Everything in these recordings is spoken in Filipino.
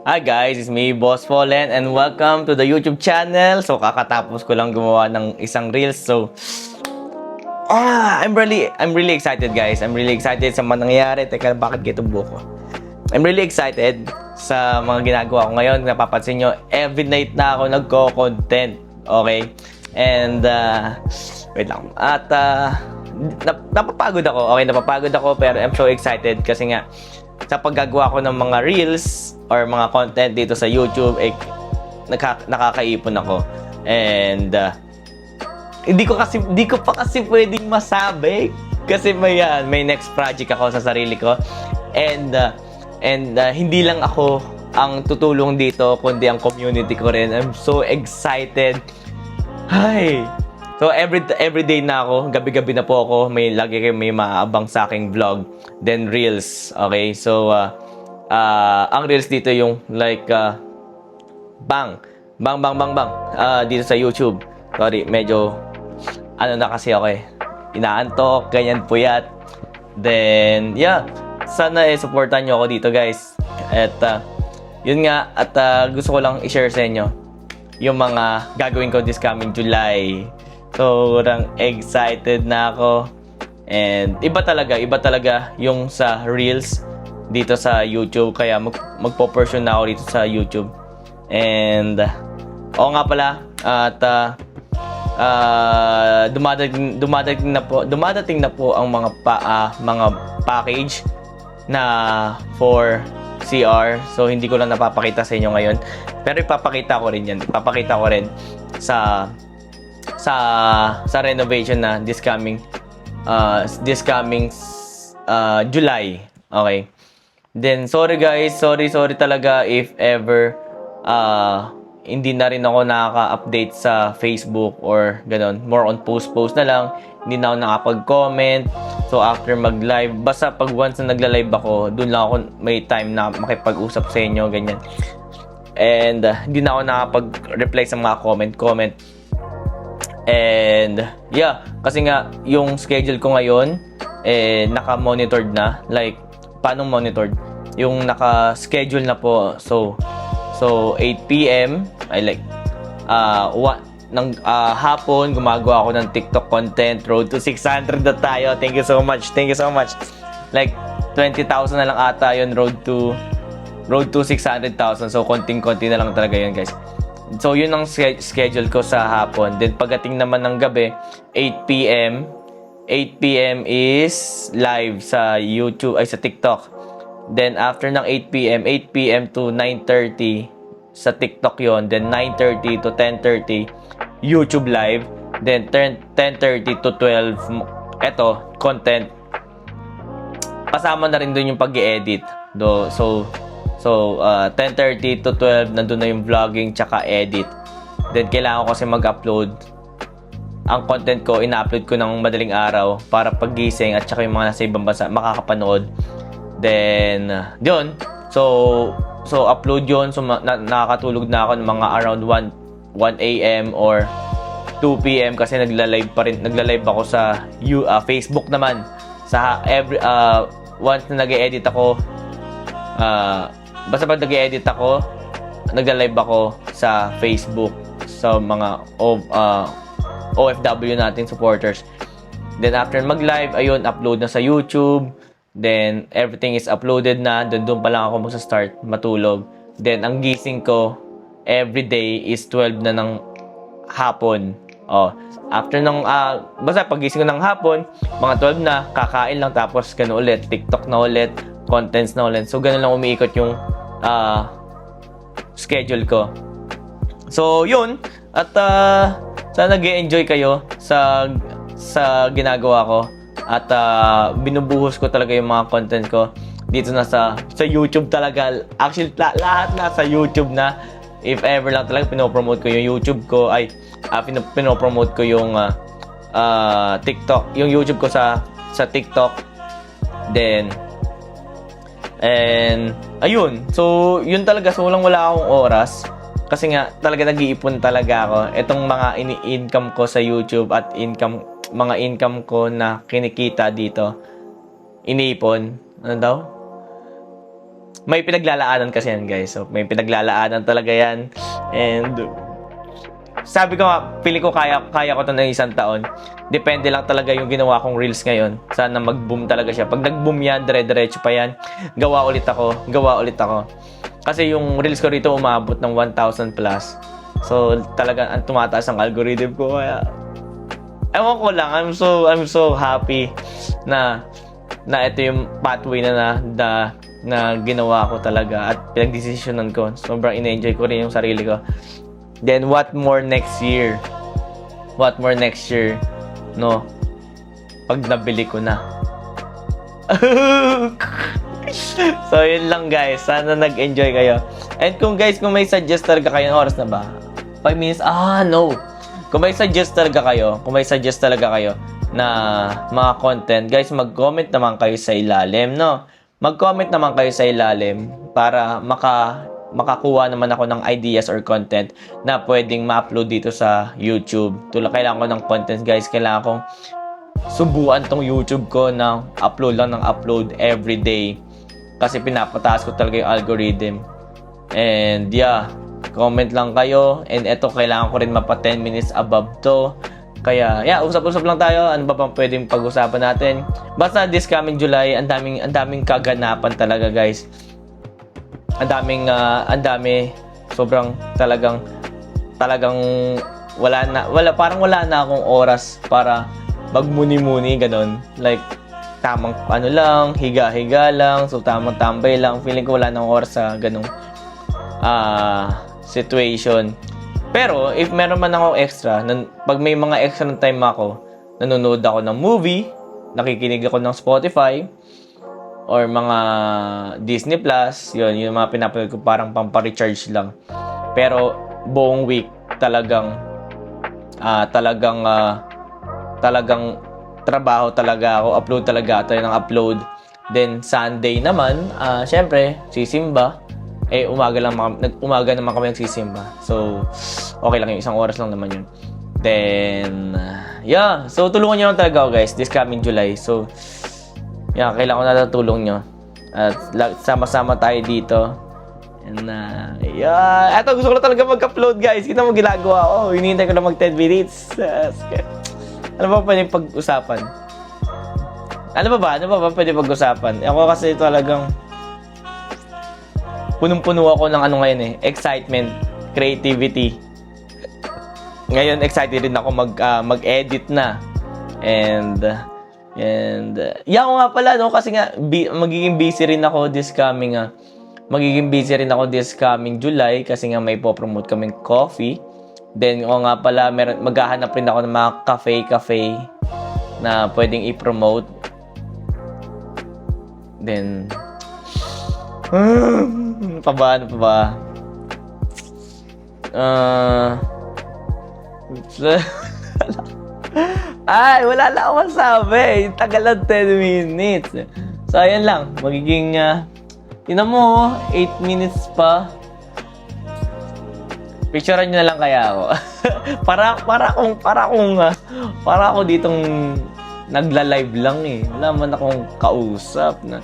Hi guys, it's me, Boss Fallen, and welcome to the YouTube channel. So, kakatapos ko lang gumawa ng isang reels. So, I'm really excited guys. I'm really excited sa mga nangyayari. Teka, bakit ganito buhok ko? I'm really excited sa mga ginagawa ko ngayon. Napapansin nyo, every night na ako nagko-content. Okay? And, wait lang. At, napapagod ako. Okay, napapagod ako, pero I'm so excited kasi nga, sa paggagawa ko ng mga reels or mga content dito sa YouTube, nakakaipon ako. And hindi ko pa kasi pwedeng masabi kasi may next project ako sa sarili ko. And hindi lang ako ang tutulong dito kundi ang community ko rin. I'm so excited. Hi. So every day na ako, gabi-gabi na po ako, lagi kayo may maabang sa aking vlog, then reels. Okay? So ang reels dito yung like bang dito sa YouTube. Sorry, medyo na kasi ako inaantok, ganyan puyat. Then yeah, sana supportan niyo ako dito guys. At yun nga, at gusto ko lang i-share sa inyo yung mga gagawin ko this coming July. Sobrang excited na ako. And iba talaga yung sa Reels dito sa YouTube. Kaya magpo-pursue na ako dito sa YouTube. And oo nga pala, at dumadating na po ang mga package na for CR. So hindi ko lang napapakita sa inyo ngayon. Pero ipapakita ko rin yan. Ipapakita ko rin sa renovation na this coming July. Okay. Then sorry guys, sorry talaga if ever hindi na rin ako nakaka-update sa Facebook or ganon. More on post na lang. Hindi na ako nakapag-comment. So after mag-live, basta pag once na nagla-live ako, doon lang ako may time na makipag-usap sa inyo, ganyan. And hindi na ako nakapag-reply sa mga comment. And yeah, kasi nga yung schedule ko ngayon naka-monitored na. Like, paano monitored? Yung naka-schedule na po. So 8 PM ay like hapon gumagawa ako ng TikTok content. Road to 600 na tayo. Thank you so much. Like 20,000 na lang ata yun, road to 600,000. So konting-konti na lang talaga yun guys. So, yun ang schedule ko sa hapon. Then, pagdating naman ng gabi, 8 PM. 8 PM is live sa YouTube, ay sa TikTok. Then, after ng 8 PM to 9:30 sa TikTok yon. Then, 9:30 to 10:30 YouTube live. Then, 10:30 to 12, content. Kasama na rin dun yung pag-i-edit. So, 10:30 to 12, nandun na yung vlogging tsaka edit. Then, kailangan ko kasi mag-upload. Ang content ko, ina-upload ko ng madaling araw para paggising at tsaka yung mga nasa ibang bansa makakapanood. Then, yun. So upload yun. So, nakakatulog na ako ng mga around 1 AM or 2 PM kasi nagla-live ako sa Facebook naman. Sa once na nag-edit ako, basta pag nag-edit ako, nagla-live ako sa Facebook sa mga OFW natin supporters. Then after mag-live, ayun, upload na sa YouTube. Then everything is uploaded na. Doon pa lang ako magsa-start matulog. Then ang gising ko every day is 12 na ng hapon. After ng basta pagising ko ng hapon, mga 12 na, kakain lang, tapos gano'n ulit, TikTok na ulit, contents na ulit. So, gano'n lang umiikot yung schedule ko. So, yun. At sana nag-enjoy kayo sa ginagawa ko. At binubuhos ko talaga yung mga content ko dito na sa YouTube talaga. Actually, lahat na sa YouTube na. If ever lang talaga pinopromote ko yung YouTube ko, pinopromote ko yung TikTok, yung YouTube ko sa TikTok. Then, and ayun, so yun talaga. So wala akong oras kasi nga talaga nag-iipon talaga ako. Itong mga ini-income ko sa YouTube at mga income ko na kinikita dito, iniipon. Ano daw? may pinaglalaanan kasi yan, guys. So, may pinaglalaanan talaga yan. And, sabi ko nga, pili ko kaya ko to ng isang taon. Depende lang talaga yung ginawa kong reels ngayon. Sana mag-boom talaga siya. Pag nag-boom yan, dire-diretso pa yan. Gawa ulit ako. Kasi yung reels ko rito umabot ng 1,000 plus. So, talagang tumataas ang algorithm ko. Kaya, ewan ko lang, I'm so happy na ito yung pathway na ginawa ko talaga at pinagdesisyonan ko. Sobrang in-enjoy ko rin yung sarili ko. Then, what more next year? No? Pag nabili ko na. So, yun lang guys. Sana nag-enjoy kayo. And kung may suggest talaga kayo, oras na ba? 5 minutes? No. Kung may suggest talaga kayo na mga content, guys, mag-comment naman kayo sa ilalim, no? Mag-comment naman kayo sa ilalim para makakuha naman ako ng ideas or content na pwedeng ma-upload dito sa YouTube. Kailangan ko ng content, guys. Kailangan kong subuan tong YouTube ko na upload lang ng upload every day. Kasi pinapataas ko talaga yung algorithm. And yeah, comment lang kayo. And eto, kailangan ko rin mapa 10 minutes above to. Kaya, yeah, usap-usap lang tayo. Ano ba bang pwedeng pag-usapan natin? Basta this coming July, ang daming kaganapan talaga, guys. Ang dami. Sobrang talagang parang wala na akong oras para magmuni-muni, ganon. Like, tamang lang, higa-higa lang, so tamang tambay lang. Feeling ko wala na akong oras sa ganong situation. Pero, if meron man ako extra, pag may mga extra ng time ako, nanonood ako ng movie, nakikinig ako ng Spotify, or mga Disney Plus, yun, yung mga pinapanood ko parang pampa-recharge lang. Pero, buong week, talagang trabaho talaga ako, upload talaga tayo ng upload. Then, Sunday naman, syempre, sisimba. Umaga naman kami nagsisimba. So, okay lang yung isang oras lang naman yun. Then, yeah. So, tulungan nyo lang talaga ako, guys, this coming July. So, yeah, kailangan ko na tulong nyo. At sama-sama tayo dito. And, yeah. Eto, gusto ko na talaga mag-upload, guys. Kita mo ginagawa ko. Hinihintay ko na mag 10 minutes. Ano ba pwede pag-usapan? Ano ba pwede pag-usapan? Ako kasi talagang punong-puno ako ng ngayon excitement, creativity. Ngayon excited rin ako mag-edit na. And yeah, ako nga pala, no, kasi nga magiging busy rin ako this coming July kasi nga may po-promote kaming coffee. Then, nga pala, maghahanap rin ako ng mga cafe na pwedeng i-promote. Then, ano pa ba? Ay, wala na akong masabi. Tagal lang 10 minutes. So, ayan lang. Magiging, tinan mo, 8 minutes pa. Picturean nyo na lang kaya ako. para ako ditong nagla-live lang Wala man akong kausap na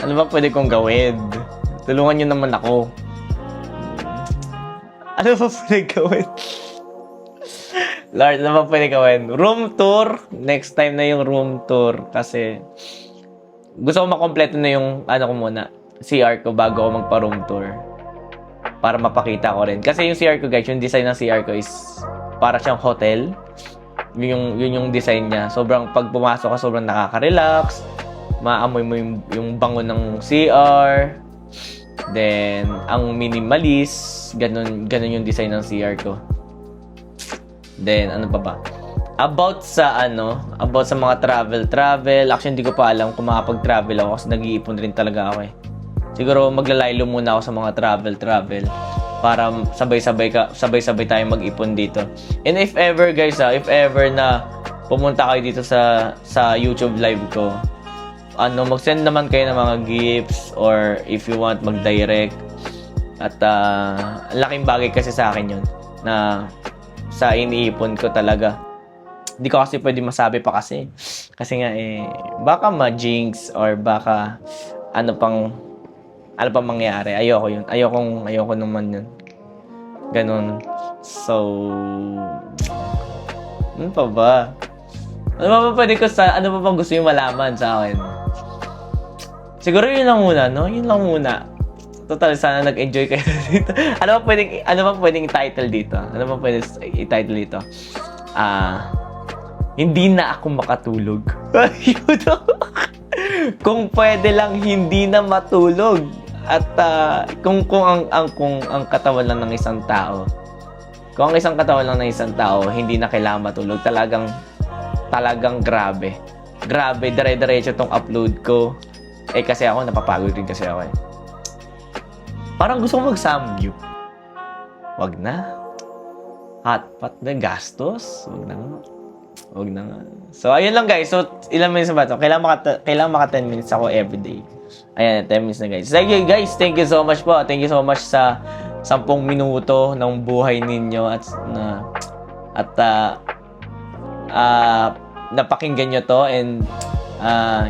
ano ba pwede kong gawin? Tulungan nyo naman ako. Ano ba pwede gawin? Lord, ano ba pwede gawin? Room tour. Next time na yung room tour kasi gusto ko makompleto na yung ko muna, CR ko bago ako magpa-room tour. Para mapakita ko rin. Kasi yung CR ko, guys, yung design ng CR ko is para siyang hotel. Yun yung design niya. Pag pumasok ka, sobrang nakaka-relax. Maamoy mo yung bango ng CR. Then, ang minimalist. Ganun yung design ng CR ko. Then, ano pa ba? About sa mga travel. Actually, hindi ko pa alam kung makapag-travel ako kasi nag-iipon rin talaga ako Siguro maglalaylo muna ako sa mga travel para sabay-sabay tayo mag-ipon dito. And if ever, guys, if ever na pumunta kayo dito sa YouTube live ko, mag-send naman kayo ng mga gifts or if you want mag-direct. At laking bagay kasi sa akin yun na sa iniipon ko talaga. Hindi ko kasi pwede masabi pa kasi Kasi nga baka ma-jinx or baka ano pang mangyari. Ayoko yun. Ayoko naman yun. Ganun. So, ano pa ba? Ano pa bang gusto yung malaman sa akin? Siguro yun lang muna, no? Yun lang muna. Total, sana nag-enjoy kayo dito. Ano bang pwedeng title dito? Ano bang pwedeng i-title dito? Hindi na ako makatulog. Kung pwede lang hindi na matulog. At kung ang katawan lang ng isang tao. Kung ang isang katawan lang ng isang tao, hindi na kailangan matulog. Talagang grabe. Grabe, dire-diretso tong upload ko. Kasi ako, napapagod rin kasi ako Parang gusto ko mag-samgyup. Wag na. Hotpot na gastos. Wag na nga. So, ayun lang guys. So, ilang minutes ba ito? Kailangan maka 10 minutes ako everyday. Ayan, 10 minutes na guys. Thank you guys. Thank you so much po. Thank you so much sa 10 minuto ng buhay ninyo at napakinggan nyo to and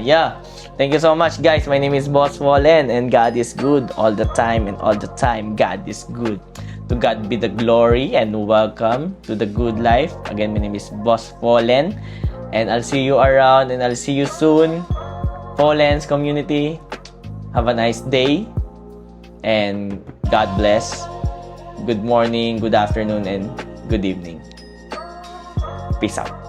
yeah. Thank you so much guys. My name is Boss Fallen and God is good all the time and all the time God is good. To God be the glory and welcome to the good life. Again, my name is Boss Fallen and I'll see you around and I'll see you soon. Fallen's community. Have a nice day and God bless. Good morning, good afternoon, and good evening. Peace out.